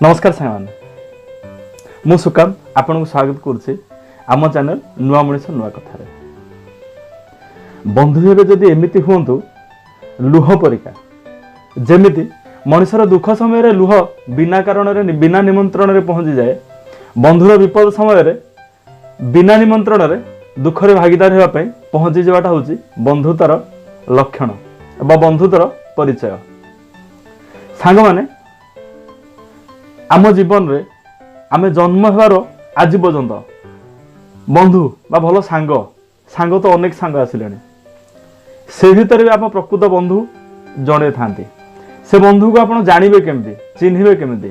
नमस्कार सामान मु सुकाम आपन को स्वागत करुच्ची आम चैनल नुआ मनीष नुआ कथार। बंधु हे जदि एमती हूँ लुह परिका जमीती मनुष्यर दुख समय लुह बिना कारण बिना निमंत्रण पहुंची जाए। बंधुर विपद समय बिना निमंत्रण दुखरे भागीदार होगापी पहुंची जावाटा हूँ बंधुतार लक्षण बा बंधुतार परिचय। सांग माने आम जीवन रे आमे जन्म हेबार आज पर्यंत बंधु बा भल सांग सांग तो अनेक सांग आसिले से भितर भी आप प्रकृत बंधु जड़े था। से बंधु को आप जानवे केमती चिन्हे केमती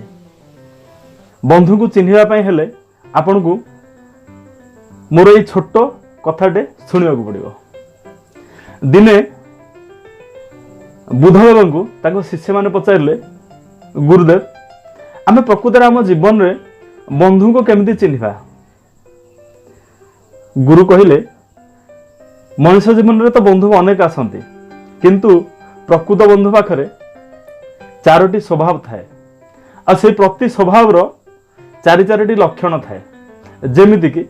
बंधु को चिन्हवाई हेले आपण को मोर ये छोट कथाटे शुणा पड़ो। दिने बुधदेव को शिष्य मैंने पचारे गुरुदेव आमे प्रकृत आम जीवन रे बंधु को केमती चिन्हवा। गुरु कहले मनुष्य जीवन रे तो बंधु अनेक आसंती किंतु प्रकृत बंधु पाखरे चारोटी स्वभाव थाए आ से प्रति स्वभाव रो चारि चारोटी लक्षण थाए। जेमिति कि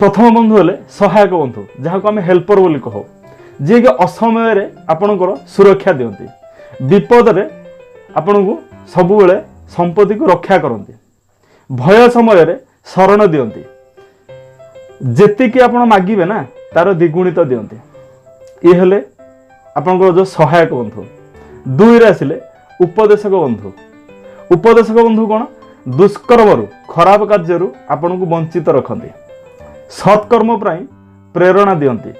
प्रथम बंधु हेले सहायक बंधु जहाँ को आम हेल्पर बोली कहो जी कि असमय रे आपणकर सुरक्षा दियंती विपद रे आपण को सबुबले संपत्ति को रक्षा करती भय समय रे शरण दियंती जेतिकी आपण मागिबे ना तार द्विगुणित दियंती। ये हेले आपणकर जो सहायक बंधु। दुई रे आसिले उपदेशक बंधु। उपदेशक बंधु कौन दुष्कर्म खराब कार्य आपण को वंचित रखती सत्कर्म प्रेरणा दियंती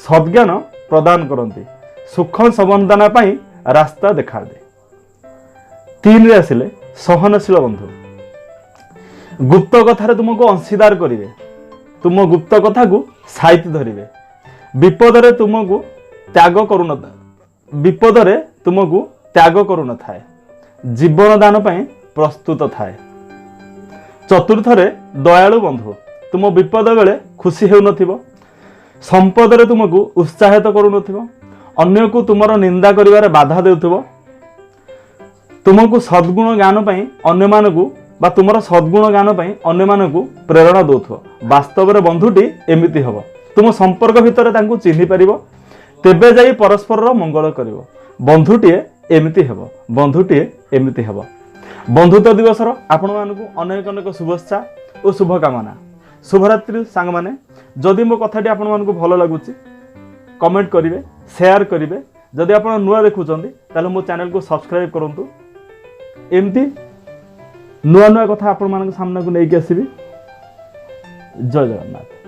सद्ज्ञान प्रदान करती सुख संबंधना रास्ता देखा दे। तीन रे आसिले सहनशील बंधु। गुप्त कथार तुमको अंशीदार करेंगे तुम गुप्त कथा को साइति धरिवे विपद तुमको त्याग करू विपद तुमको त्याग करू न थाए जीवन दान प्रस्तुत थाए। चतुर्थ रे दयालु बंधु तुम विपद बेले खुशी हेउ नथिबो संपद रे तुमको उत्साहित करू नथिबो अन्य को तुमर निंदा करिवारे बाधा देउथिबो तुमको सद्गुण ज्ञान अन्य मानकु बा तुमर सद्गुण ज्ञान अन्य मानकु प्रेरणा दौथो। वास्तव में बंधुटी एमिति हबो तुम संपर्क भितर तांकु चिन्हि परिबो तेबे जाई परस्पर मंगल करिवो। बंधुटी एमिति हबो बंधुटी एमिति हबो। बंधुत्व दिवस आपण मानकु अनेक अनेक शुभेच्छा और शुभकामना। शुभरात्रि सांग माने। जदि मो कथाटी आपण मानकु भलो लागुची कमेंट करिवे शेयर करिवे। जदि आपण नुआ देखुचंदी ताले मो चैनल को सब्सक्राइब करंतु। एमती नुआ नुआ कथा आपण मानक सामना को लेके आसीबी। जय जगन्नाथ।